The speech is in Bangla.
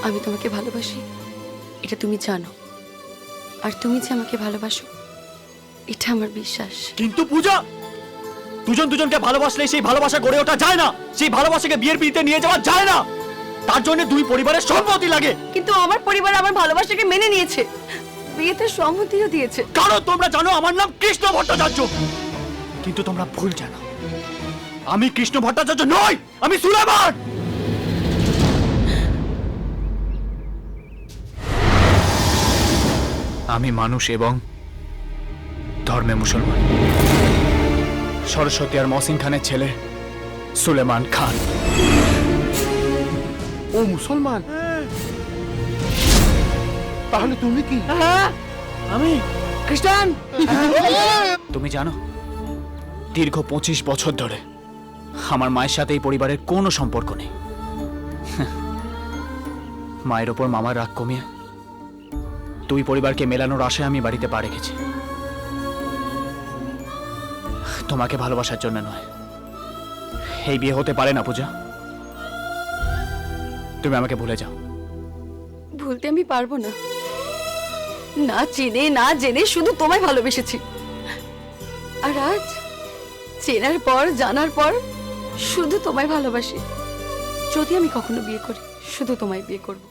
আমি তোমাকে ভালোবাসি, এটা তুমি জানো। আর তুমি যে আমাকে ভালোবাসো, এটা আমার বিশ্বাস। কিন্তু পূজা, দুজন দুজনকে ভালোবাসলে সেই ভালোবাসা গড়ে ওঠা যায় না, সেই ভালোবাসাকে বিয়ের পিড়িতে নিয়ে যাওয়া যায় না। তার জন্য দুই পরিবারের সম্মতি লাগে। কিন্তু আমার পরিবার আমার ভালোবাসাকে মেনে নিয়েছে, বিয়েতে সম্মতিও দিয়েছে। কারণ তোমরা জানো আমার নাম কৃষ্ণ ভট্টাচার্য, কিন্তু তোমরা ভুল জানো আমি কৃষ্ণ ভট্টাচার্য নই, আমি সুলেমান। আমি মানুষ এবং ধর্মে মুসলমান। সরস্বতী আর মহসিন খানের ছেলে সুলেমান খান। ও মুসলমান? তাহলে তুমি কি? আমি খ্রিস্টান। তুমি জানো দীর্ঘ 25 বছর ধরে আমার মায়ের সাথে এই পরিবারের কোনো সম্পর্ক নেই। মায়ের ওপর মামার রাগ কমিয়ে দুই পরিবারকে মেলানোর আশায় আমি বাড়িতে পা রেখেছি। তোমাকে ভালোবাসার জন্য নয়। এই বিয়ে হতে পারে না পূজা, তুমি আমাকে ভুলে যাও। ভুলতে আমি পারবো না, না চেনে না জেনে শুধু তোমায় ভালোবেসেছি। আর আজ চেনার পর জানার পর শুধু তোমায় ভালোবাসি। যদি আমি কখনো বিয়ে করি, শুধু তোমায় বিয়ে করব।